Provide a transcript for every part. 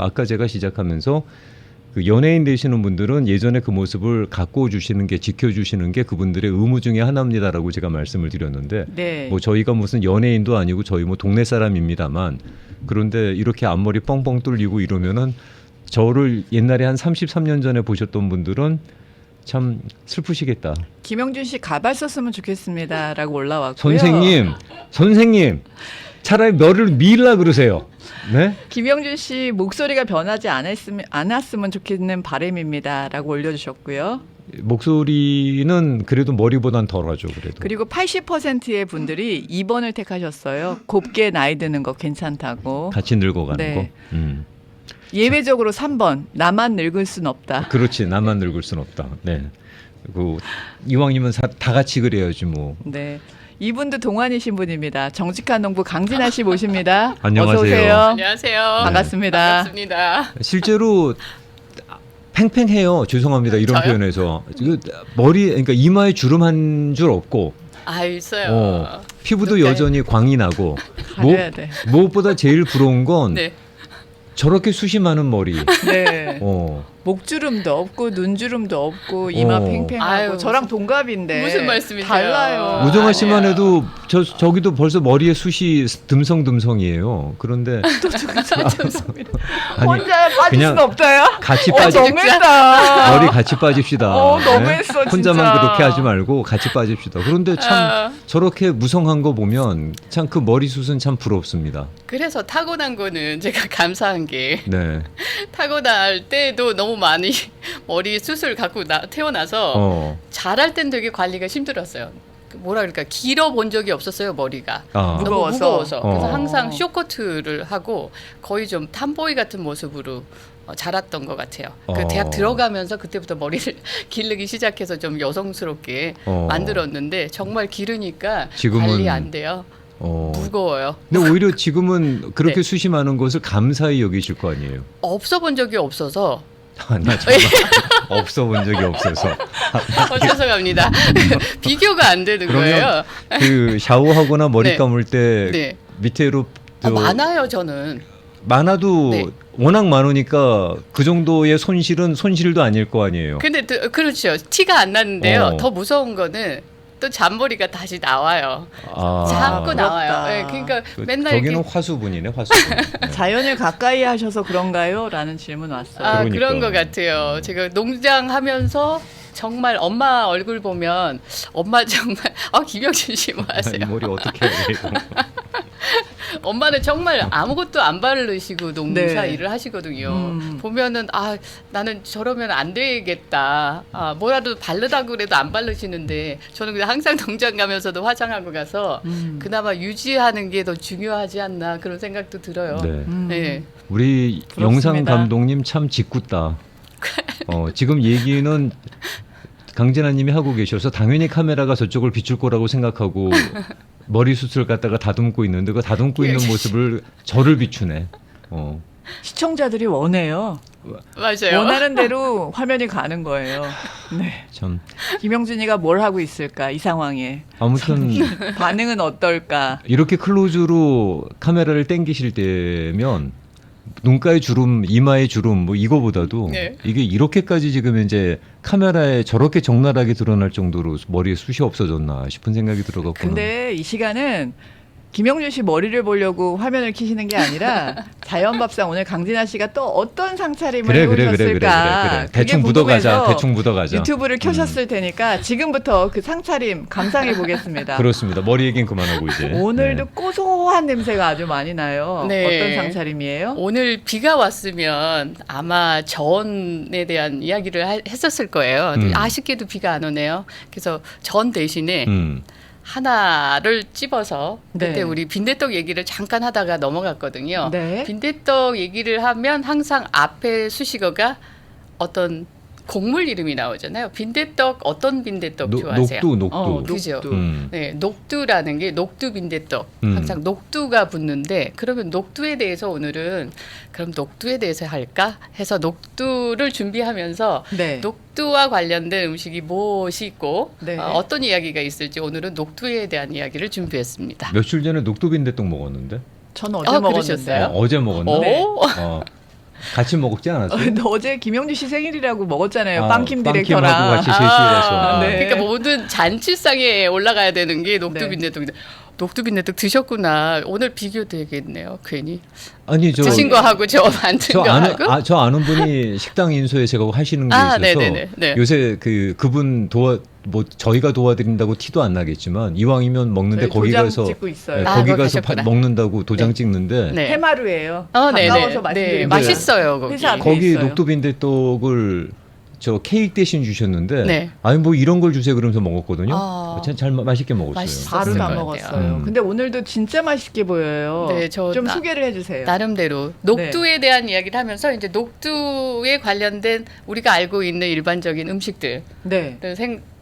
아까 제가 시작하면서 그 연예인 되시는 분들은 예전에 그 모습을 갖고 주시는 게 지켜주시는 게 그분들의 의무 중에 하나입니다라고 제가 말씀을 드렸는데 네. 뭐 저희가 무슨 연예인도 아니고 저희 뭐 동네 사람입니다만 그런데 이렇게 앞머리 뻥뻥 뚫리고 이러면은 저를 옛날에 한 33년 전에 보셨던 분들은 참 슬프시겠다. 김영준 씨 가발 썼으면 좋겠습니다라고 올라왔고요. 선생님 차라리 너를 밀라 그러세요. 네? 김영준 씨 목소리가 변하지 않았으면 좋겠는 바람입니다라고 올려주셨고요. 목소리는 그래도 머리보단 덜하죠. 그래도. 그리고 80%의 분들이 2번을 택하셨어요. 곱게 나이 드는 거 괜찮다고. 같이 늙어가는 네. 거. 예외적으로 3번 나만 늙을 순 없다. 그렇지. 나만 늙을 순 없다. 네. 그 이왕이면 다 같이 그래야지 뭐. 네. 이분도 동안이신 분입니다. 정직한 농부 강진아 씨 모십니다. 안녕하세요. 어서 오세요. 안녕하세요. 반갑습니다. 반갑습니다. 실제로 팽팽해요. 죄송합니다. 이런 저요? 표현에서. 머리 그러니까 이마에 주름 한 줄 없고 아 있어요. 피부도 눈가에- 여전히 광이 나고 가려야 돼. 무엇보다 제일 부러운 건 네. 저렇게 숱이 많은 머리. 네. 어. 목주름도 없고 눈주름도 없고 이마 어. 팽팽하고 아유, 저랑 동갑인데 무슨 말씀이세요? 달라요. 우정아 씨만 아니에요. 해도 저기도 벌써 머리에 숱이 듬성듬성이에요. 그런데 아니, 혼자 빠질 그냥 순 없다요? 같이 빠지 너무했다. 머리 같이 빠집시다. 너무했어, 진짜. 혼자만 그렇게 하지 말고 같이 빠집시다. 그런데 참 아. 저렇게 무성한 거 보면 참 그 머리숱은 참 부럽습니다. 그래서 타고난 거는 제가 감사한 게 네. 타고날 때도 너무 많이 머리 숱을 갖고 태어나서 자랄 땐 되게 관리가 힘들었어요. 뭐라 그럴까 길어 본 적이 없었어요 머리가. 아. 너무 무거워서. 무거워서. 그래서 어. 항상 쇼커트를 하고 거의 좀 탐보이 같은 모습으로 자랐던 것 같아요. 그 대학 들어가면서 그때부터 머리를 기르기 시작해서 좀 여성스럽게 만들었는데 정말 기르니까 지금은- 관리 안 돼요. 무거워요. 근데 오히려 지금은 그렇게 네. 숱이 많은 것을 감사히 여기실 거 아니에요. 없어 본 적이 없어서 나 정말 없어 본 적이 없어서. 죄송합니다. 비교가 안 되는 거예요. 그러면 그 샤워하거나 머리 네. 감을 때 네. 밑에로 많아요 저는. 많아도 네. 워낙 많으니까 그 정도의 손실도 아닐 거 아니에요. 근데 그렇죠. 티가 안 나는데요. 어. 더 무서운 거는 또 잔머리가 다시 나와요. 아. 자꾸 부럽다. 나와요. 네, 그러니까 맨날 저기는 이렇게 화수분이네, 화수분. 네. 자연을 가까이 하셔서 그런가요? 라는 질문 왔어요. 아, 그러니까. 그런 것 같아요. 제가 농장하면서 정말 엄마 얼굴 보면 엄마 정말 김영준 씨 뭐 이 하세요? 머리 어떻게 해야 돼? 엄마는 정말 아무것도 안 바르시고 농사 네. 일을 하시거든요. 보면은 나는 저러면 안 되겠다. 뭐라도 바르다 그래도 안 바르시는데 저는 그냥 항상 농장 가면서도 화장하고 가서 그나마 유지하는 게 더 중요하지 않나 그런 생각도 들어요. 네. 네. 우리 부럽습니다. 영상 감독님 참 짓궂다. 지금 얘기는 강진아님이 하고 계셔서 당연히 카메라가 저쪽을 비출 거라고 생각하고 머리숱을 갖다가 다듬고 있는데 그 다듬고 있는 모습을 저를 비추네. 시청자들이 원해요. 맞아요. 원하는 대로 화면이 가는 거예요. 네. 참 김영준이가 뭘 하고 있을까 이 상황에 아무튼 반응은 어떨까? 이렇게 클로즈로 카메라를 당기실 때면 눈가의 주름, 이마의 주름 뭐 이거보다도 네. 이게 이렇게까지 지금 이제 카메라에 저렇게 적나라하게 드러날 정도로 머리에 숱이 없어졌나 싶은 생각이 들어갖고. 근데 이 시간은 김영준 씨 머리를 보려고 화면을 켜시는 게 아니라 자연밥상 오늘 강진아 씨가 또 어떤 상차림을 그래. 해오셨을까 그게 대충 묻어가자. 궁금해서 대충 묻어가자. 유튜브를 켜셨을 테니까 지금부터 그 상차림 감상해 보겠습니다. 그렇습니다. 머리 얘기는 그만하고 이제. 오늘도 네. 고소한 냄새가 아주 많이 나요. 네. 어떤 상차림이에요? 오늘 비가 왔으면 아마 전에 대한 이야기를 했었을 거예요. 아쉽게도 비가 안 오네요. 그래서 전 대신에 하나를 찝어서 그때 네. 우리 빈대떡 얘기를 잠깐 하다가 넘어갔거든요. 네. 빈대떡 얘기를 하면 항상 앞에 수식어가 어떤 곡물 이름이 나오잖아요. 빈대떡 어떤 빈대떡 좋아하세요? 녹두. 그죠. 녹두. 네, 녹두라는 게 녹두 빈대떡. 음. 항상 녹두가 붙는데 그러면 녹두에 대해서 오늘은 그럼 녹두에 대해서 할까 해서 녹두를 준비하면서 네. 녹두와 관련된 음식이 무엇이 있고 네. 어떤 이야기가 있을지 오늘은 녹두에 대한 이야기를 준비했습니다. 며칠 전에 녹두빈대떡 먹었는데. 전 어제 먹었는데요. 그러셨어요? 어제 먹었나? 오, 네. 같이 먹지 않았어요? 어제 김영주 씨 생일이라고 먹었잖아요. 아, 빵킴 빵킴하고 디렉터랑. 같이 셋이라서. 네. 그러니까 모든 잔치상에 올라가야 되는 게 녹두빈대떡인데 녹두빈대떡 드셨구나. 오늘 비교되겠네요. 괜히 아니 저 드신 거하고 저 만든 거하고. 저 아는 분이 식당 인수에 제가 하시는 게 있어서 네네네. 네. 요새 그분 뭐 저희가 도와드린다고 티도 안 나겠지만 이왕이면 먹는데 저희 거기 도장 가서 찍고 있어요. 네, 아, 거기 거기 가서 가셨구나. 먹는다고 도장 네. 찍는데 네. 해마루예요. 네네. 가까워서 네, 말씀드립니다. 맛있어요 거기. 회사 앞에 거기 있어요. 녹두빈대떡을 저 케이크 대신 주셨는데 네. 아니 뭐 이런 걸 주세요 그러면서 먹었거든요. 아. 잘 맛있게 먹었어요. 맛있었어요. 바로 다 것 먹었어요. 같아요. 근데 오늘도 진짜 맛있게 보여요. 네, 저 좀 소개를 해주세요. 나름대로 녹두에 대한 이야기를 하면서 이제 녹두에 관련된 우리가 알고 있는 일반적인 음식들을 네.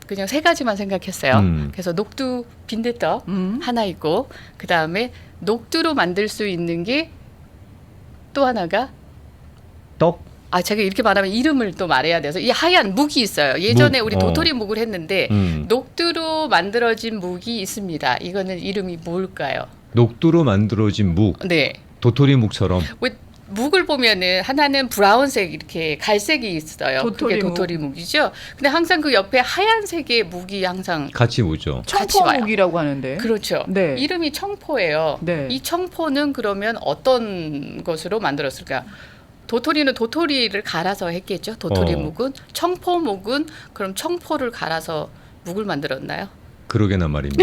그냥 세 가지만 생각했어요. 그래서 녹두 빈대떡 하나 있고 그 다음에 녹두로 만들 수 있는 게 또 하나가 떡? 제가 이렇게 말하면 이름을 또 말해야 돼서 이 하얀 묵이 있어요. 예전에 묵, 우리 도토리 묵을 했는데 녹두로 만들어진 묵이 있습니다. 이거는 이름이 뭘까요? 녹두로 만들어진 묵, 네. 도토리 묵처럼. 왜 묵을 보면은 하나는 브라운색 이렇게 갈색이 있어요. 도토리 그게 묵. 도토리 묵이죠. 근데 항상 그 옆에 하얀색의 묵이 항상 같이 오죠. 같이 와요. 청포묵이라고 하는데. 그렇죠. 네. 이름이 청포예요. 네. 이 청포는 그러면 어떤 것으로 만들었을까? 도토리는 도토리를 갈아서 했겠죠. 도토리 묵은 청포묵은 그럼 청포를 갈아서 묵을 만들었나요? 그러게나 말입니다.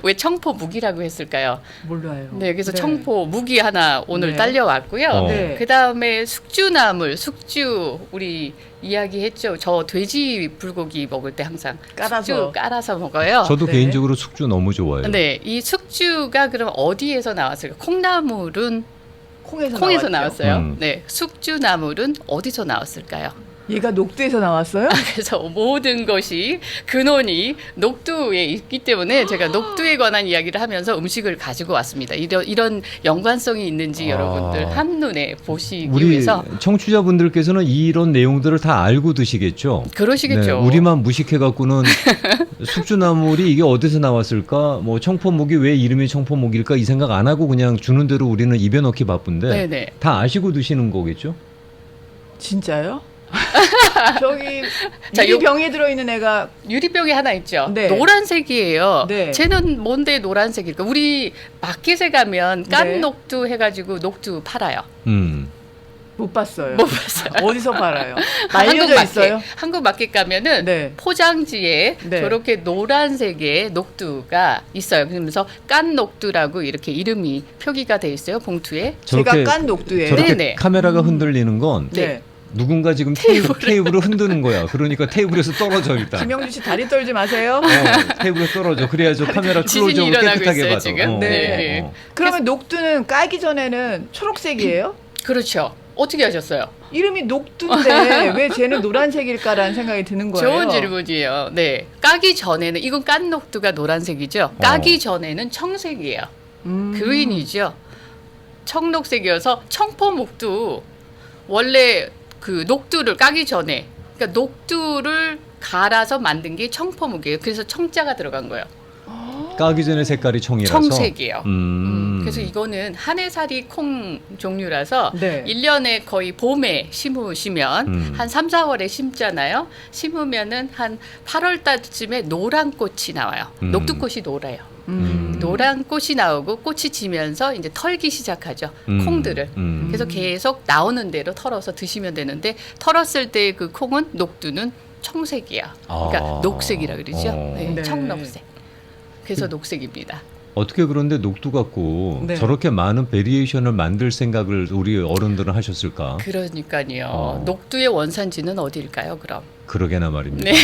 왜 청포묵이라고 했을까요? 몰라요. 네, 그래서 청포묵이 하나 오늘 네. 딸려왔고요. 네. 그 다음에 숙주나물, 숙주 우리 이야기했죠. 저 돼지 불고기 먹을 때 항상 깔아서. 숙주 깔아서 먹어요. 저도 네. 개인적으로 숙주 너무 좋아해요. 네, 이 숙주가 그럼 어디에서 나왔을까? 콩나물은 콩에서 콩에서 나왔죠. 나왔어요. 네, 숙주나물은 어디서 나왔을까요? 얘가 녹두에서 나왔어요? 그래서 모든 것이 근원이 녹두에 있기 때문에 제가 녹두에 관한 이야기를 하면서 음식을 가지고 왔습니다. 이런 연관성이 있는지 여러분들 한눈에 보시기 우리 위해서 청취자분들께서는 이런 내용들을 다 알고 드시겠죠. 그러시겠죠. 네, 우리만 무식해갖고는 숙주나물이 이게 어디서 나왔을까? 뭐 청포묵이 왜 이름이 청포묵일까? 이 생각 안 하고 그냥 주는 대로 우리는 입에 넣기 바쁜데 네네. 다 아시고 드시는 거겠죠? 진짜요? 저기 자, 유리병에 들어있는 애가 유리병이 하나 있죠. 네. 노란색이에요. 네. 쟤는 뭔데 노란색일까? 우리 마켓에 가면 깐 네. 녹두 해가지고 녹두 팔아요. 못 봤어요. 못 봤어요. 어디서 팔아요? 한국 알려져 마켓, 있어요? 한국 마켓 가면은 네. 포장지에 네. 저렇게 노란색의 녹두가 있어요. 그러면서 깐 녹두라고 이렇게 이름이 표기가 돼 있어요. 봉투에. 제가 깐 녹두예요. 저렇게 네네. 카메라가 흔들리는 건 네. 누군가 지금 테이블을 흔드는 거야. 그러니까 테이블에서 떨어져 일단. 김영주 씨 다리 떨지 마세요. 테이블에서 떨어져. 그래야 저 카메라 지진이 클로즈업을 일어나고 깨끗하게 있어요, 받아. 지금. 네. 그러면 녹두는 까기 전에는 초록색이에요? 그렇죠. 어떻게 하셨어요? 이름이 녹두인데 왜 쟤는 노란색일까라는 생각이 드는 거예요. 좋은 질문이에요. 네. 까기 전에는 이건 깐 녹두가 노란색이죠. 까기 전에는 청색이에요. 그린이죠. 청록색이어서 청포묵도 원래 그 녹두를 까기 전에 그러니까 녹두를 갈아서 만든 게 청포묵이에요. 그래서 청자가 들어간 거예요. 까기 전에 색깔이 청이라서. 청색이에요. 그래서 음. 이거는 한해살이 콩 종류라서 네. 1년에 거의 봄에 심으시면 한 3, 4월에 심잖아요. 심으면은 한 8월 달쯤에 노란 꽃이 나와요. 녹두꽃이 노래요. 노란 꽃이 나오고 꽃이 지면서 이제 털기 시작하죠. 콩들을. 그래서 계속 나오는 대로 털어서 드시면 되는데 털었을 때 그 콩은 녹두는 청색이야. 그러니까 녹색이라 그러죠. 네, 네. 청록색. 그래서 녹색입니다. 어떻게 그런데 녹두 갖고 네. 저렇게 많은 베리에이션을 만들 생각을 우리 어른들은 하셨을까? 그러니까요. 녹두의 원산지는 어디일까요, 그럼? 그러게나 말입니다. 네.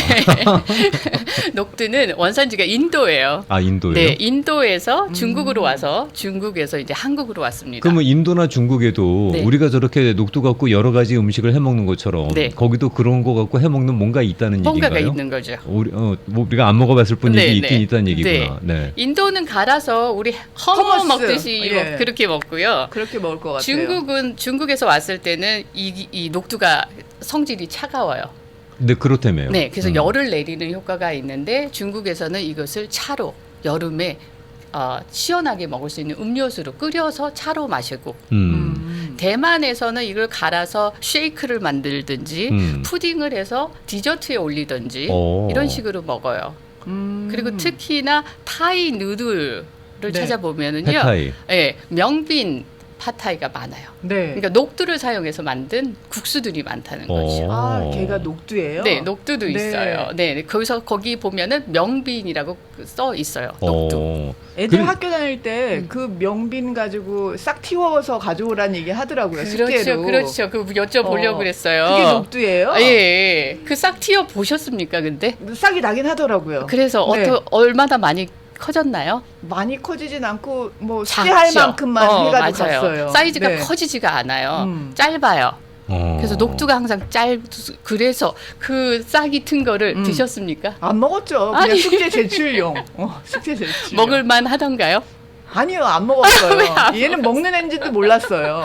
녹두는 원산지가 인도예요. 아, 인도요? 네, 인도에서 중국으로 와서 중국에서 이제 한국으로 왔습니다. 그러면 인도나 중국에도 네. 우리가 저렇게 녹두 갖고 여러 가지 음식을 해 먹는 것처럼 네. 거기도 그런 거 갖고 해 먹는 뭔가 있다는 뭔가가 얘기인가요? 있는 거죠. 우리가 안 먹어봤을 뿐이지 네, 있긴 네. 있다는 얘기구나. 네. 인도는 갈아서 우리 허머 허머스. 먹듯이 예. 그렇게 먹고요. 그렇게 먹을 것 같아요. 중국에서 왔을 때는 이 녹두가 성질이 차가워요. 근데 그렇다며요. 네, 그래서 열을 내리는 효과가 있는데 중국에서는 이것을 차로 여름에 시원하게 먹을 수 있는 음료수로 끓여서 차로 마시고 대만에서는 이걸 갈아서 쉐이크를 만들든지 푸딩을 해서 디저트에 올리든지 오. 이런 식으로 먹어요. 그리고 특히나 타이 누들을 네. 찾아보면은요, 팟타이. 예, 명빈 팟타이가 많아요. 네. 그러니까 녹두를 사용해서 만든 국수들이 많다는 거죠. 아, 걔가 녹두예요? 네, 녹두도 네. 있어요. 네, 거기서 거기 보면은 명빈이라고 써 있어요. 녹두. 애들 그리고- 학교 다닐 때 그 명빈 가지고 싹 틔워서 가져오라는 얘기 하더라고요. 그렇죠, 숙제로. 그렇죠. 그 여쭤보려고 어, 그랬어요. 그게 녹두예요? 예, 예. 그 싹 튀어 보셨습니까, 근데? 싹이 나긴 하더라고요. 그래서 네. 얼마나 많이 커졌나요? 많이 커지진 않고 뭐 작죠? 숙제할 만큼만 해가지고 맞아요. 갔어요. 사이즈가 네. 커지지가 않아요. 음. 짧아요. 어. 그래서 녹두가 항상 그래서 그 싹이 튼 거를 드셨습니까? 안 먹었죠. 그냥 아니. 숙제 제출용. 숙제 제출용. 먹을만 하던가요? 아니요, 안 먹었어요. 왜 안 얘는 먹는 애인지도 몰랐어요.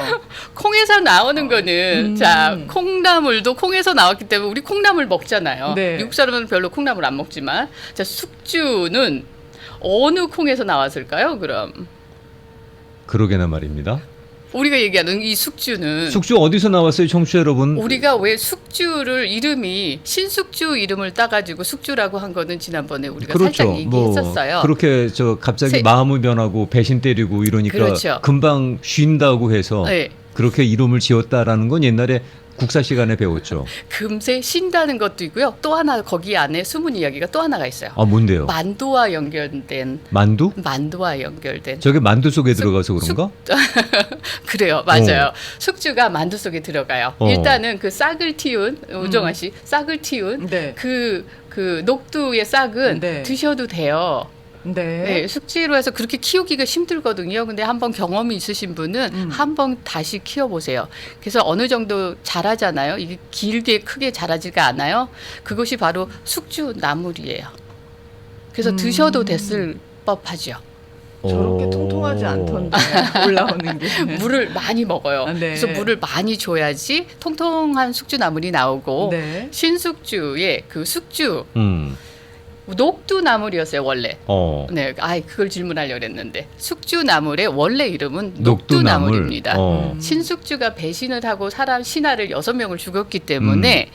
콩에서 나오는 거는 자 콩나물도 콩에서 나왔기 때문에 우리 콩나물 먹잖아요. 네. 미국 사람은 별로 콩나물 안 먹지만 자 숙주는 어느 콩에서 나왔을까요? 그럼 그러게나 말입니다. 우리가 얘기하는 이 숙주는 숙주 어디서 나왔어요, 청취자 여러분? 우리가 왜 숙주를 이름이 신숙주 이름을 따가지고 숙주라고 한 거는 지난번에 우리가 그렇죠. 살짝 얘기했었어요. 그렇게 저 갑자기 세- 마음을 변하고 배신 때리고 이러니까 그렇죠. 금방 쉰다고 해서 네. 그렇게 이름을 지었다라는 건 옛날에 국사 시간에 배웠죠. 금세 쉰다는 것도 있고요. 또 하나 거기 안에 숨은 이야기가 또 하나가 있어요. 아, 뭔데요? 만두와 연결된 만두? 만두와 연결된 저게 만두 속에 들어가서 그런가? 그래요, 맞아요. 숙주가 만두 속에 들어가요. 어. 일단은 그 싹을 틔운 우정아 씨, 싹을 틔운 네. 그 녹두의 싹은 네. 드셔도 돼요. 네. 네, 숙주로 해서 그렇게 키우기가 힘들거든요. 근데 한번 경험이 있으신 분은 한번 다시 키워보세요. 그래서 어느 정도 자라잖아요. 이게 길게 크게 자라지가 않아요. 그것이 바로 숙주 나물이에요. 그래서 드셔도 됐을 법하죠. 저렇게 어. 통통하지 않던데 올라오는 게. 물을 많이 먹어요. 아, 네. 그래서 물을 많이 줘야지 통통한 숙주 나물이 나오고 네. 신숙주의 그 숙주 녹두 나물이었어요 원래. 네, 그걸 질문하려고 했는데 숙주 나물의 원래 이름은 녹두 녹두나물. 나물입니다. 어. 신숙주가 배신을 하고 사람 신하를 6명을 죽였기 때문에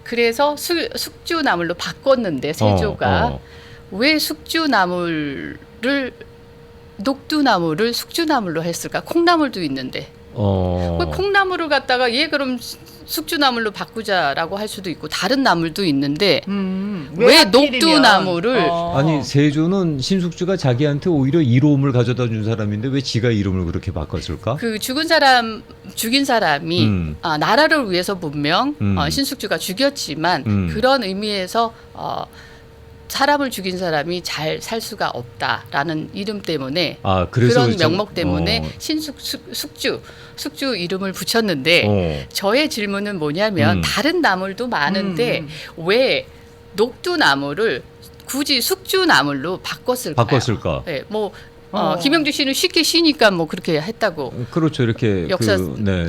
그래서 숙주 나물로 바꿨는데 세조가 왜 숙주 나물을 녹두 나물을 숙주 나물로 했을까? 콩나물도 있는데. 왜 콩나물을 갖다가 얘 그럼 숙주나물로 바꾸자라고 할 수도 있고 다른 나물도 있는데 왜 하필이면? 녹두나물을 아니 세조는 신숙주가 자기한테 오히려 이로움을 가져다 준 사람인데 왜 지가 이름을 그렇게 바꿨을까? 그 죽인 사람이 나라를 위해서 분명 신숙주가 죽였지만 그런 의미에서 사람을 죽인 사람이 잘 살 수가 없다라는 이름 때문에 그래서 그런 명목 때문에 숙주 이름을 붙였는데 저의 질문은 뭐냐면 다른 나물도 많은데 왜 녹두나물을 굳이 숙주나물로 바꿨을까요? 네, 뭐 김영주 씨는 쉽게 쉬니까 뭐 그렇게 했다고. 그렇죠. 이렇게 역사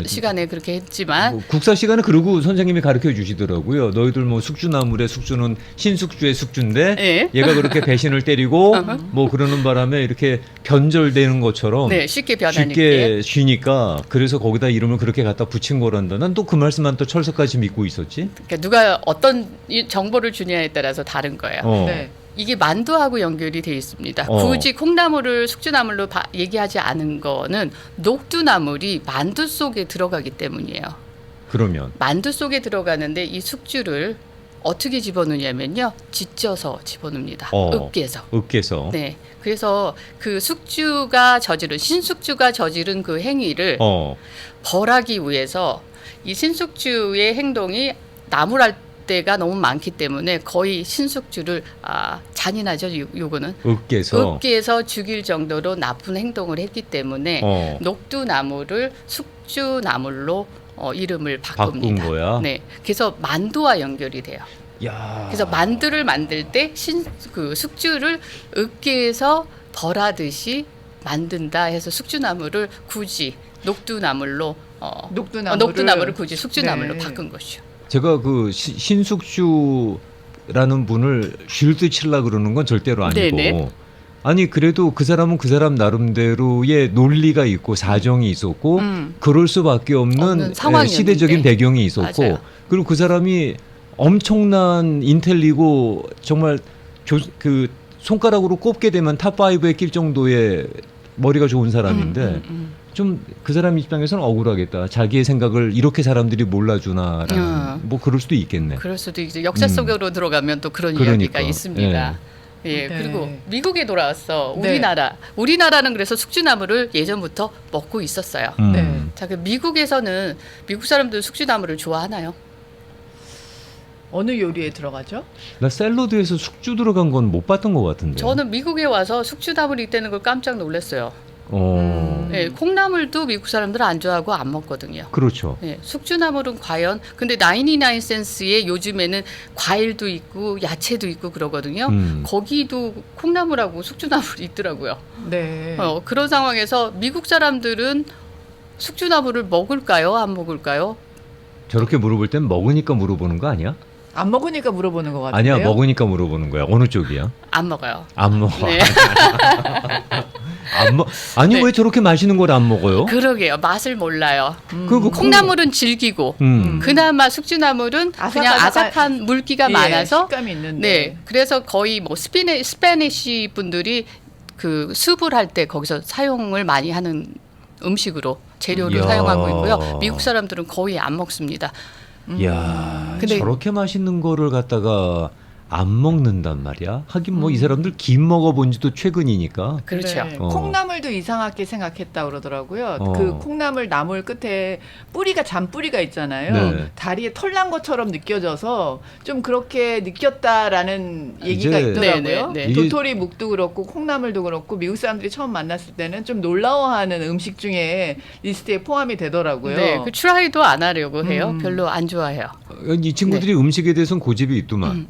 시간에 그렇게 했지만 뭐 국사 시간에 그러고 선생님이 가르쳐 주시더라고요. 너희들 뭐 숙주나물의 숙주는 신숙주의 숙주인데 네. 얘가 그렇게 배신을 때리고 뭐 그러는 바람에 이렇게 변절되는 것처럼 네, 쉽게 변하니까 쉽게 쉬니까 그래서 거기다 이름을 그렇게 갖다 붙인 거란다. 난 또 그 말씀만 또 철석같이 믿고 있었지. 그러니까 누가 어떤 정보를 주냐에 따라서 다른 거예요. 네. 이게 만두하고 연결이 돼 있습니다. 굳이 콩나물을 숙주나물로 얘기하지 않은 거는 녹두나물이 만두 속에 들어가기 때문이에요. 그러면 만두 속에 들어가는데 이 숙주를 어떻게 집어넣냐면요. 짓져서 집어넣습니다. 으깨서. 네. 그래서 그 신숙주가 저지른 그 행위를 벌하기 위해서 이 신숙주의 행동이 나무랄 때가 너무 많기 때문에 거의 신숙주를 잔인하죠. 요거는 으깨서 죽일 정도로 나쁜 행동을 했기 때문에 녹두나물을 숙주나물로 이름을 바꿉니다. 바꾼 거야. 네, 그래서 만두와 연결이 돼요. 야. 그래서 만두를 만들 때 그 숙주를 으깨서 벌하듯이 만든다 해서 숙주나물을 굳이 녹두나물로 녹두나물을 굳이 숙주나물로 바꾼 것이죠. 제가 그 신숙주라는 분을 쉴드 치려고 그러는 건 절대로 아니고 네네. 아니 그래도 그 사람은 그 사람 나름대로의 논리가 있고 사정이 있었고 그럴 수밖에 없는 없는 상황이었는데. 시대적인 배경이 있었고 맞아요. 그리고 그 사람이 엄청난 인텔리고 정말 그 손가락으로 꼽게 되면 탑5에 낄 정도의 머리가 좋은 사람인데 좀 그 사람 입장에서는 억울하겠다. 자기의 생각을 이렇게 사람들이 몰라주나라는 뭐 그럴 수도 있겠네. 그럴 수도 있죠. 역사 속으로 들어가면 또 그런 그러니까. 이야기가 있습니다. 예, 네. 그리고 미국에 돌아왔어. 네. 우리나라는 그래서 숙주나물을 예전부터 먹고 있었어요. 네. 자, 그 미국에서는 미국 사람들 숙주나물을 좋아하나요? 어느 요리에 들어가죠? 나 샐러드에서 숙주 들어간 건 못 봤던 것 같은데. 저는 미국에 와서 숙주나물이 있다는 걸 깜짝 놀랐어요. 어. 예, 콩나물도 미국 사람들은 안 좋아하고 안 먹거든요. 그렇죠. 예, 숙주나물은 과연 근데 99센스에 요즘에는 과일도 있고 야채도 있고 그러거든요. 거기도 콩나물하고 숙주나물이 있더라고요. 네. 그런 상황에서 미국 사람들은 숙주나물을 먹을까요? 안 먹을까요? 저렇게 물어볼 땐 먹으니까 물어보는 거 아니야? 안 먹으니까 물어보는 것 같은데요. 아니야, 먹으니까 물어보는 거야. 어느 쪽이야? 안 먹어요. 안 먹어. 네. 아니 네. 왜 저렇게 맛있는 걸 안 먹어요? 그러게요. 맛을 몰라요. 그리고 콩나물은 질기고 그나마 숙주나물은 그냥 아삭한 물기가 예, 많아서 식감이 있는데. 네, 그래서 거의 뭐 스페니시 분들이 그 수불 할 때 거기서 사용을 많이 하는 음식으로 재료를 이야. 사용하고 있고요. 미국 사람들은 거의 안 먹습니다. 이야, 근데- 저렇게 맛있는 거를 갖다가 안 먹는단 말이야. 하긴 뭐 이 사람들 김 먹어본 지도 최근이니까. 그렇죠. 네, 어. 콩나물도 이상하게 생각했다 그러더라고요. 어. 그 콩나물 나물 끝에 뿌리가 잔뿌리가 있잖아요. 네. 다리에 털 난 것처럼 느껴져서 좀 그렇게 느꼈다라는 얘기가 이제- 있더라고요. 네, 네. 도토리 묵도 그렇고 콩나물도 그렇고 미국 사람들이 처음 만났을 때는 좀 놀라워하는 음식 중에 리스트에 포함이 되더라고요. 네, 그 트라이도 안 하려고 해요. 음. 별로 안 좋아해요. 이 친구들이 음식에 대해서는 고집이 있더만.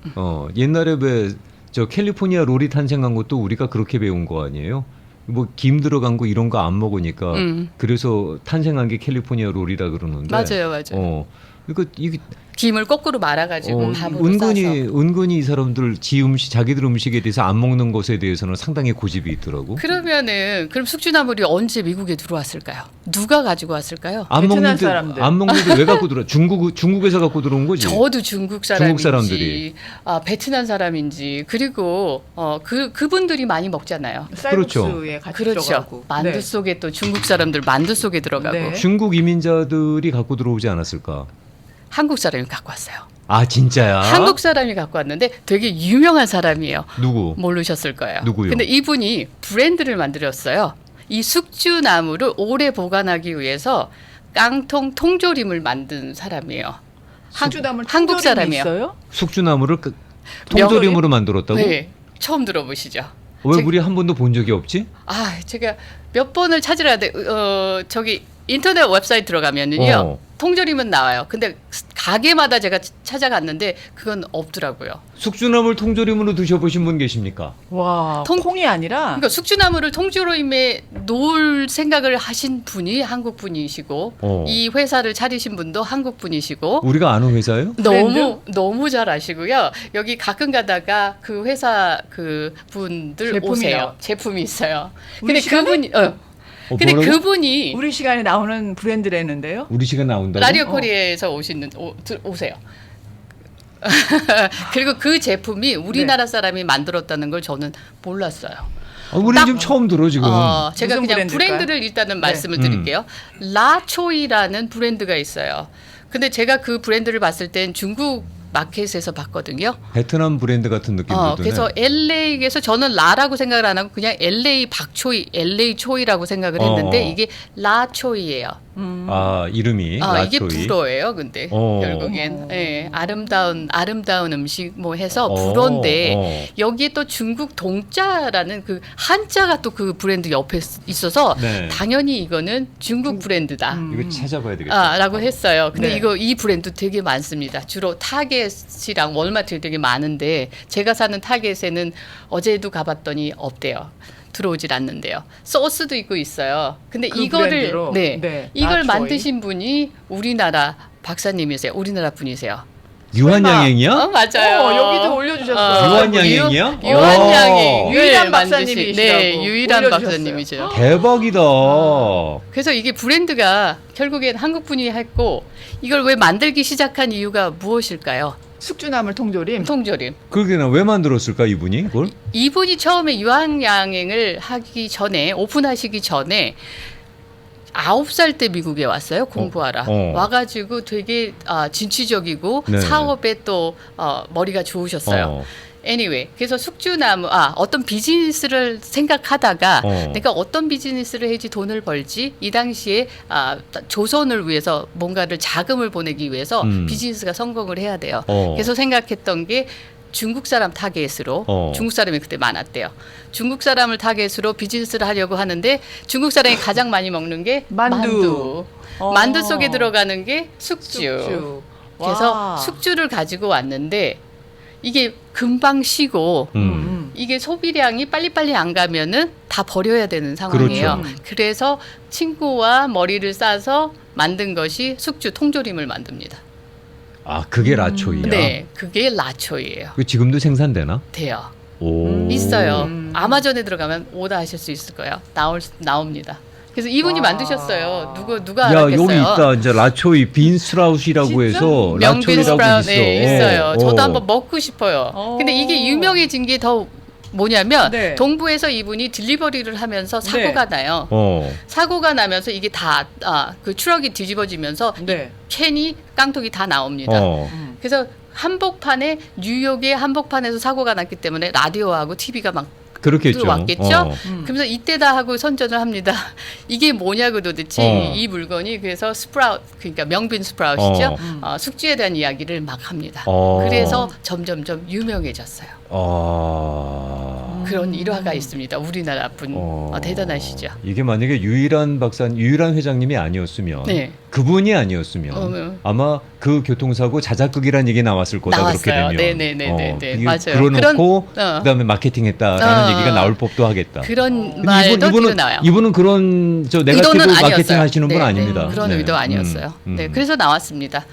옛날에 왜 저 캘리포니아 롤이 탄생한 것도 우리가 그렇게 배운 거 아니에요? 뭐 김 들어간 거 이런 거 안 먹으니까 그래서 탄생한 게 캘리포니아 롤이라 그러는데. 맞아요, 맞아요. 그러니까 이게 김을 거꾸로 말아가지고 밥으로 은근히 싸서. 은근히 이 사람들 자기들 음식에 대해서 안 먹는 것에 대해서는 상당히 고집이 있더라고. 그럼 숙주나물이 언제 미국에 들어왔을까요? 누가 가지고 왔을까요? 안 베트남 먹는데 사람들. 안 먹는데 왜 갖고 들어? 중국에서 갖고 들어온 거지. 저도 중국 사람인지, 사람들이. 베트남 사람인지, 그리고 그분들이 많이 먹잖아요. 그렇죠. 쌀국수에 같이 그렇죠. 들어가고. 만두 네. 속에 또 중국 사람들 만두 속에 들어가고 네. 중국 이민자들이 갖고 들어오지 않았을까? 한국 사람이 갖고 왔어요. 아 진짜야? 한국 사람이 갖고 왔는데 되게 유명한 사람이에요. 누구? 모르셨을 거예요. 누구요? 근데 이분이 브랜드를 만들었어요. 이 숙주나물을 오래 보관하기 위해서 깡통 통조림을 만든 사람이에요. 숙주나물 한국 통조림이 사람이에요. 있어요? 숙주나물을 통조림으로 만들었다고? 네, 처음 들어보시죠? 왜 우리 한 번도 본 적이 없지? 제가 몇 번을 찾으려 하는데 저기 인터넷 웹사이트 들어가면은요. 통조림은 나와요. 근데 가게마다 제가 찾아갔는데 그건 없더라고요. 숙주나물 통조림으로 드셔보신 분 계십니까? 와, 콩이 아니라 그러니까 숙주나물을 통조림에 놓을 생각을 하신 분이 한국 분이시고 이 회사를 차리신 분도 한국 분이시고 우리가 아는 회사예요? 너무 잘 아시고요. 여기 가끔 가다가 그 회사 그 분들 제품이요. 오세요. 제품이 있어요. 우리 근데 시간에? 그분이 근데 뭐라고? 그분이 우리 시간에 나오는 브랜드라는데요. 우리 시간 나온다고? 라디오 코리아에서 오세요. 그리고 그 제품이 우리나라 사람이 만들었다는 걸 저는 몰랐어요. 우리 딱- 지금 처음 들어 지금. 제가 무슨 그냥 브랜드일까요? 브랜드를 일단은 네. 말씀을 드릴게요. 라초이라는 브랜드가 있어요. 근데 제가 그 브랜드를 봤을 땐 중국 마켓에서 봤거든요. 베트남 브랜드 같은 느낌도 드네. 그래서 LA에서 저는 라라고 생각을 안 하고 그냥 LA 박초이, LA 초이라고 생각을 했는데 이게 라초이예요. 이름이 이게 라초이. 불어예요. 근데 결국엔 아름다운 음식 뭐 해서 어, 불어인데 여기에 또 중국 동자라는 그 한자가 또 그 브랜드 옆에 있어서 네. 당연히 이거는 중국 브랜드다. 이거 찾아봐야 되겠다. 라고 했어요. 근데 네. 이 브랜드 되게 많습니다. 주로 타겟이랑 월마트에 되게 많은데 제가 사는 타겟에는 어제도 가봤더니 없대요. 들어오질 않는데요. 소스도 있고 있어요. 근데 그 이거를 브랜드로? 네, 이걸 라초이. 만드신 분이 우리나라 박사님이세요. 우리나라 분이세요. 유한양행이야? 맞아요. 여기도 올려주셨어요. 유한양행이야? 유한양행 유일한 박사님이시라고 네, 유일한 올려주셨어요. 박사님이죠. 대박이다. 그래서 이게 브랜드가 결국엔 한국 분이 했고 이걸 왜 만들기 시작한 이유가 무엇일까요? 숙주나물 통조림. 통조림. 그러게나 왜 만들었을까 이분이 그걸? 이분이 처음에 유한양행을 하기 전에 오픈하시기 전에 9살 때 미국에 왔어요. 공부하라. 와가지고 되게 진취적이고 네. 사업에 또 머리가 좋으셨어요. 어. anyway, 그래서 숙주나무 어떤 비즈니스를 생각하다가 내가 어떤 비즈니스를 해야지 돈을 벌지 이 당시에 조선을 위해서 뭔가를 자금을 보내기 위해서 비즈니스가 성공을 해야 돼요. 그래서 생각했던 게 중국 사람 타겟으로 중국 사람이 그때 많았대요. 중국 사람을 타겟으로 비즈니스를 하려고 하는데 중국 사람이 가장 많이 먹는 게 만두. 만두 속에 들어가는 게 숙주. 그래서 와. 숙주를 가지고 왔는데 이게 금방 식고 이게 소비량이 빨리빨리 안 가면은 다 버려야 되는 상황이에요. 그렇죠. 그래서 친구와 머리를 싸서 만든 것이 숙주 통조림을 만듭니다. 아 그게 라초이야? 네, 그게 라초이에요. 그 지금도 생산되나? 돼요. 오. 있어요. 아마존에 들어가면 오더하실 수 있을 거예요. 나옵니다. 그래서 이분이 와. 만드셨어요. 누가 야 알았겠어요? 여기 있다 이제 라초이 빈스라웃이라고 진짜? 해서 명빈 라초이라고 스프라웃 있어. 네, 있어요. 저도 어. 한번 먹고 싶어요. 근데 이게 유명해진 게 더 뭐냐면 네. 동부에서 이분이 딜리버리를 하면서 사고가 나요. 사고가 나면서 이게 다 그 트럭이 뒤집어지면서 네. 캔이 깡통이 다 나옵니다. 그래서 한복판에 뉴욕의 한복판에서 사고가 났기 때문에 라디오하고 TV가 막 그렇겠죠. 들어왔겠죠. 그러면서 이때다 하고 선전을 합니다. 이게 뭐냐고 도대체 이 물건이 그래서 스프라웃 그러니까 명빈 스프라웃이죠. 숙주에 대한 이야기를 막 합니다. 그래서 점점점 유명해졌어요. 그런 일화가 있습니다. 우리나라 분 대단하시죠. 이게 만약에 유일한 회장님이 아니었으면 네. 그분이 아니었으면 아마 그 교통사고 자작극이라는 얘기 나왔을 거다. 나왔어요. 그렇게 되면 네네네네. 이게 맞아요. 그러놓고 그다음에 마케팅했다라는 얘기가 나올 법도 하겠다. 그런 근데 말도 들어나와요. 이분은 그런 네거티브 의도는 마케팅 아니었어요. 하시는 분 네, 아닙니다. 네, 그런 네. 의도 아니었어요. 네, 그래서 나왔습니다.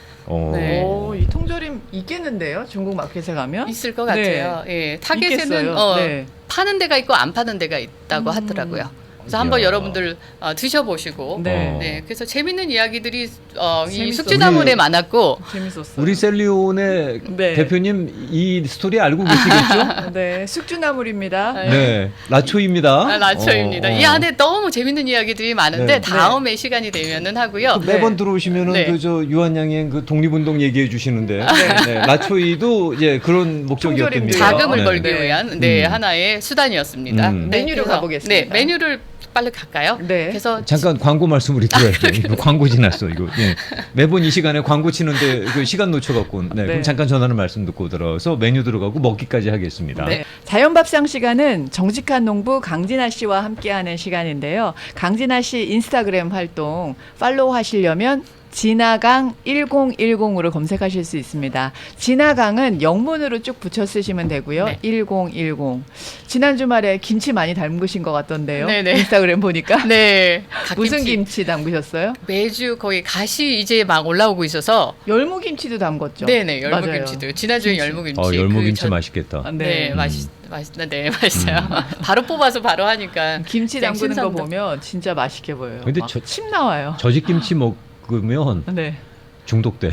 네. 이 통조림 있겠는데요? 중국 마켓에 가면? 있을 것 네. 같아요. 예, 타겟에는 있겠어요. 네. 파는 데가 있고 안 파는 데가 있다고 하더라고요. 그래서 한번 이야. 여러분들 드셔보시고 네. 그래서 재밌는 이야기들이 이 재밌었어요. 숙주나물에 많았고 재밌었어요. 우리 셀리온의 네. 대표님 이 스토리 알고 계시겠죠? 네, 숙주나물입니다. 네, 라초입니다. 라초입니다. 이 안에 너무 재밌는 이야기들이 많은데 네. 다음에 시간이 되면은 하고요. 매번 들어오시면은 네. 그저 유한양행 그 독립운동 얘기해 주시는데 네, 라초이도 이제 그런 목적이었답니다. 자금을 네. 벌기 네. 위한 하나의 수단이었습니다. 메뉴로 그래서, 가보겠습니다. 네, 메뉴를 빨리 갈까요? 네. 그래서 잠깐 광고 말씀 우리 들어야 돼. 이거 광고 지났어 이거. 예. 매번 이 시간에 광고 치는데 그 시간 놓쳐갖고. 네. 그럼 잠깐 전하는 말씀 듣고 들어서 메뉴 들어가고 먹기까지 하겠습니다. 네. 자연밥상 시간은 정직한 농부 강진아 씨와 함께하는 시간인데요. 강진아 씨 인스타그램 활동 팔로우 하시려면 진화강 1010으로 검색하실 수 있습니다. 진화강은 영문으로 쭉 붙여 쓰시면 되고요. 네. 1010. 지난 주말에 김치 많이 담그신 것 같던데요. 네네. 인스타그램 보니까. 네. 무슨 김치 담그셨어요? 매주 거의 가시 이제 막 올라오고 있어서 열무김치도 담궜죠. 네네 맞아요. 열무김치도 지난주에 열무김치 열무김치 맛있겠다. 아, 네, 맛있어요. 바로 뽑아서 바로 하니까 김치 그냥 담그는 거 신선도. 보면 진짜 맛있게 보여요. 근데 막 침 나와요. 저지김치 먹으면 네. 중독돼.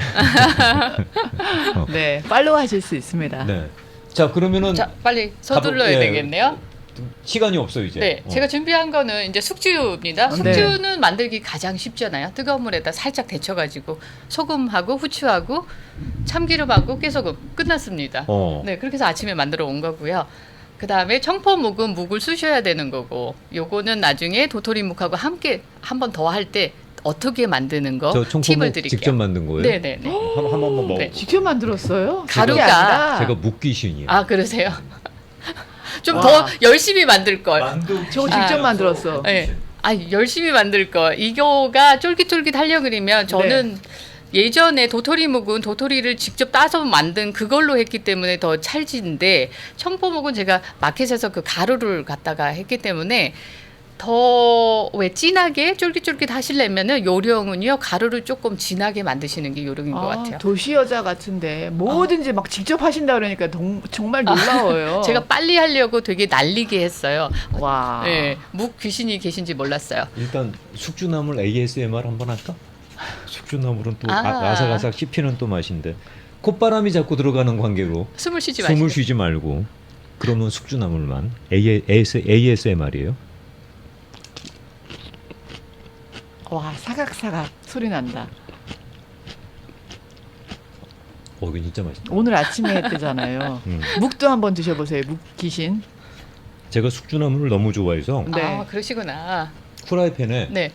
네, 팔로우 하실 수 있습니다. 네. 자 그러면은 자 빨리 서둘러야 예. 되겠네요. 시간이 없어 이제. 네, 제가 준비한 거는 이제 숙주입니다. 네. 숙주는 만들기 가장 쉽잖아요. 뜨거운 물에다 살짝 데쳐가지고 소금하고 후추하고 참기름하고 깨소금 끝났습니다. 네, 그렇게 해서 아침에 만들어 온 거고요. 그 다음에 청포묵은 묵을 쑤셔야 되는 거고, 요거는 나중에 도토리묵하고 함께 한 번 더 할 때 어떻게 만드는 거 저 팁을 청포묵 드릴게요. 직접 만든 거예요? 네네네. 한 번만 먹어. 네. 직접 만들었어요? 가루가- 그게 아니라 제가 묵귀신이에요. 아 그러세요? 좀 와. 더 열심히 만들 걸. 저 직접 만들었어. 네. 열심히 만들 거. 이거가 쫄깃쫄깃 하려 그러면 저는 예전에 도토리묵은 도토리를 직접 따서 만든 그걸로 했기 때문에 더 찰진데 청포묵은 제가 마켓에서 그 가루를 갖다가 했기 때문에 더 왜 진하게 쫄깃쫄깃 하시려면은 요령은요 가루를 조금 진하게 만드시는 게 요령인 것 같아요. 도시 여자 같은데 뭐든지 막 직접 하신다 그러니까 정말 놀라워요. 제가 빨리 하려고 되게 날리게 했어요. 와. 네, 묵 귀신이 계신지 몰랐어요. 일단 숙주나물 ASMR 한번 할까? 숙주나물은 또 아. 아삭아삭 씹히는 또 맛인데 콧바람이 자꾸 들어가는 관계로 숨을 쉬지 마시고. 숨을 쉬지 말고 그러면 숙주나물만 ASMR이에요. 와, 사각사각 소리 난다. 이거 진짜 맛있다. 오늘 아침에 했대잖아요. 음. 묵도 한번 드셔보세요. 묵 귀신. 제가 숙주나물을 너무 좋아해서 네. 아, 그러시구나. 프라이팬에 네.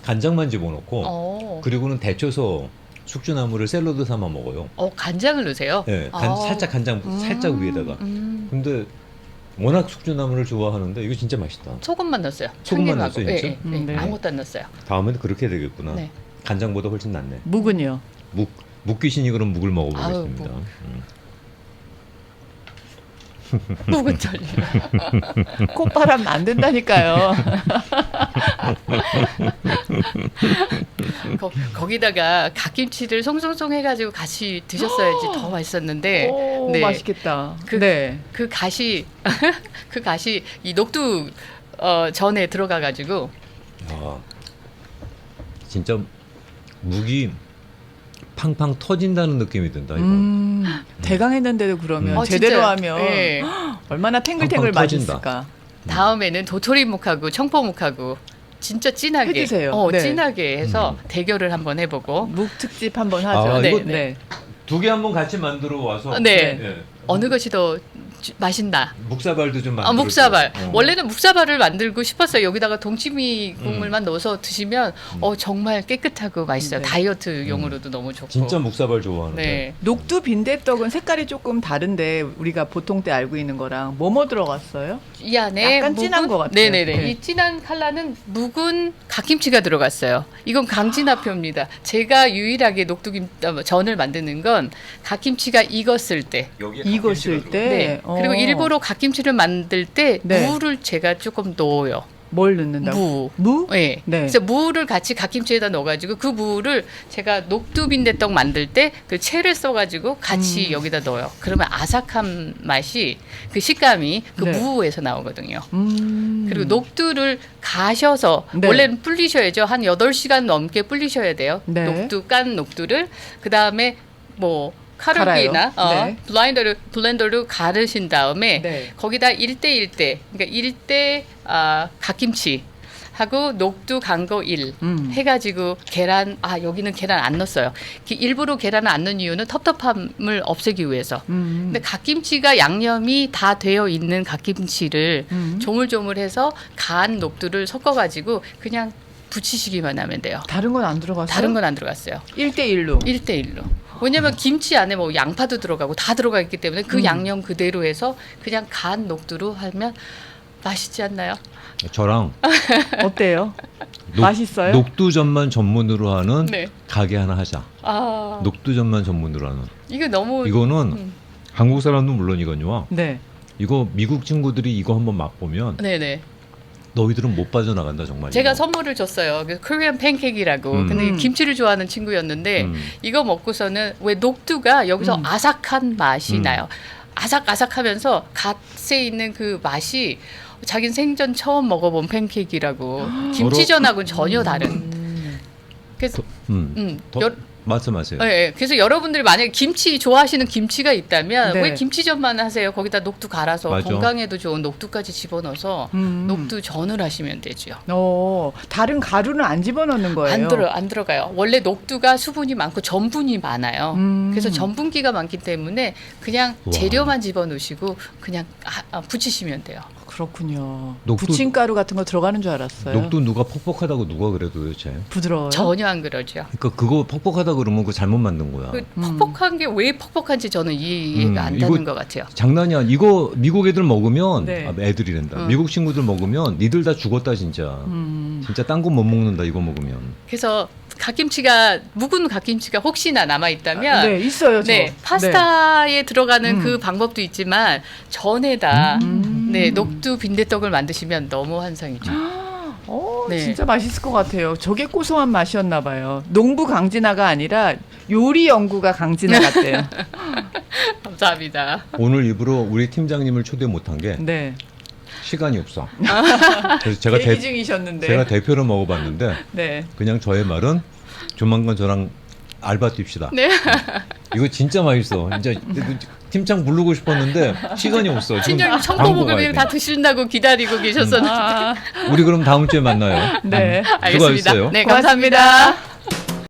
간장만 집어넣고 그리고는 데쳐서 숙주나물을 샐러드 삼아 먹어요. 간장을 넣으세요? 네, 아. 살짝 간장 살짝 위에다가. 근데 워낙 숙주나물을 좋아하는데 이거 진짜 맛있다. 소금만 넣었어요. 소금만 참기름하고. 넣었어요, 진짜? 예, 예, 예. 네. 아무것도 안 넣었어요. 다음에는 그렇게 되겠구나. 네. 간장보다 훨씬 낫네. 묵은요. 묵귀신이 그럼 묵을 먹어보겠습니다. 아유, 묵은 절려. 콧바람 안 된다니까요. 거기다가 갓김치를 송송송 해가지고 같이 드셨어야지 더 맛있었는데. 오, 네. 맛있겠다. 그- 네. 그 갓이 그 갓이 이 녹두 전에 들어가가지고 야, 진짜 묵이 팡팡 터진다는 느낌이 든다 이거. 대강했는데도 그러면 진짜요. 제대로 하면 네. 얼마나 탱글탱글 팡팡 터진다. 맛있을까. 다음에는 도토리묵하고 청포묵하고 진짜 진하게 해주세요. 네. 진하게 해서 대결을 한번 해보고 묵 특집 한번 하죠. 아, 네. 이거- 네. 두 개 한번 같이 만들어 와서. 네. 예. 어느 것이 더 맛있나? 묵사발도 좀 만들어. 묵사발. 원래는 묵사발을 만들고 싶었어요. 여기다가 동치미 음. 국물만 넣어서 드시면 정말 깨끗하고 맛있어요. 네. 다이어트용으로도 너무 좋고. 진짜 묵사발 좋아하는데. 네. 녹두 빈대떡은 색깔이 조금 다른데 우리가 보통 때 알고 있는 거랑 뭐뭐 들어갔어요? 이 안에 약간 진한 것 같아요. 네네네. 네. 이 진한 컬러는 묵은 갓김치가 들어갔어요. 이건 강진화표입니다. 제가 유일하게 전을 만드는 건 갓김치가 익었을 때. 여기에 익었을 때. 네. 그리고 일부러 갓김치를 만들 때 네. 무를 제가 조금 넣어요. 뭘 넣는다고? 무. 무? 네. 네. 그래서 무를 같이 갓김치에다 넣어가지고 그 무를 제가 녹두빈대떡 만들 때 그 채를 써가지고 같이 여기다 넣어요. 그러면 아삭한 맛이 그 식감이 그 네. 무에서 나오거든요. 그리고 녹두를 가셔서 네. 원래는 불리셔야죠. 한 8시간 넘게 불리셔야 돼요. 네. 깐 녹두를 그다음에 뭐 카르비나 갈아요. 네. 블렌더로 가르신 다음에 네. 거기다 1대1대 그러니까 1대 갓김치 하고 녹두 간 거 1 해가지고 계란 여기는 계란 안 넣었어요. 일부러 계란을 안 넣은 이유는 텁텁함을 없애기 위해서. 근데 갓김치가 양념이 다 되어 있는 갓김치를 조물조물해서 간 녹두를 섞어가지고 그냥 부치시기만 하면 돼요. 다른 건 안 들어갔어요? 다른 건 안 들어갔어요. 1대1로. 1대1로. 왜냐면 김치 안에 뭐 양파도 들어가고 다 들어가 있기 때문에 그 양념 그대로 해서 그냥 간 녹두로 하면 맛있지 않나요? 저랑 어때요? 녹- 맛있어요? 녹두전만 전문으로 하는 네. 가게 하나 하자. 녹두전만 전문으로 하는. 이거 너무 이거는 한국 사람도 물론이거니와 네. 이거 미국 친구들이 이거 한번 맛보면 네네. 너희들은 못 빠져나간다 정말. 제가 이거. 선물을 줬어요. 그 코리안 팬케이크라고. 근데 음. 김치를 좋아하는 친구였는데 이거 먹고서는 왜 녹두가 여기서 아삭한 맛이 나요. 아삭아삭하면서 갓에 있는 그 맛이 자기는 생전 처음 먹어본 팬케이크라고. 김치전하고는 전혀 다른. 그래서 더 말씀하세요. 네, 그래서 여러분들이 만약에 김치 좋아하시는 김치가 있다면 네. 왜 김치전만 하세요? 거기다 녹두 갈아서 맞아. 건강에도 좋은 녹두까지 집어넣어서 녹두전을 하시면 되죠. 다른 가루는 안 집어넣는 거예요? 안 들어가요. 원래 녹두가 수분이 많고 전분이 많아요. 그래서 전분기가 많기 때문에 그냥 우와. 재료만 집어넣으시고 그냥 부치시면 돼요. 그렇군요. 녹두- 부침가루 같은 거 들어가는 줄 알았어요. 녹두 누가 퍽퍽하다고 누가 그래 도대체. 부드러워요? 전혀 안 그러죠. 그러니까 그거 퍽퍽하다 그러면 그 잘못 만든 거야. 그 퍽퍽한 게 왜 퍽퍽한지 저는 이해가 안 이거 되는 것 같아요. 장난이야. 이거 미국 애들 먹으면 네. 애들이란다. 미국 친구들 먹으면 니들 다 죽었다 진짜. 진짜 딴 거 못 먹는다 이거 먹으면. 그래서 묵은 갓김치가 혹시나 남아 있다면 네, 있어요. 저. 파스타에 들어가는 그 방법도 있지만 전에다 네, 녹두 빈대떡을 만드시면 너무 환상이죠. 네. 진짜 맛있을 것 같아요. 저게 고소한 맛이었나 봐요. 농부 강진아가 아니라 요리 연구가 강진아 같대요. 감사합니다. 오늘 일부러 우리 팀장님을 초대 못한 게 네. 시간이 없어. 그래서 제가 대기 중이셨는데. 제가 대표로 먹어봤는데 네. 그냥 저의 말은 조만간 저랑 알바 뜁시다. 네. 이거 진짜 맛있어. 이제 팀장 부르고 싶었는데 시간이 없어. 지금 팀장님 광고 청포묵을 가야 돼. 다 드신다고 기다리고 계셨었는데. 아, 우리 그럼 다음 주에 만나요. 네. 알겠습니다. 수고하셨어요. 네, 고맙습니다. 감사합니다.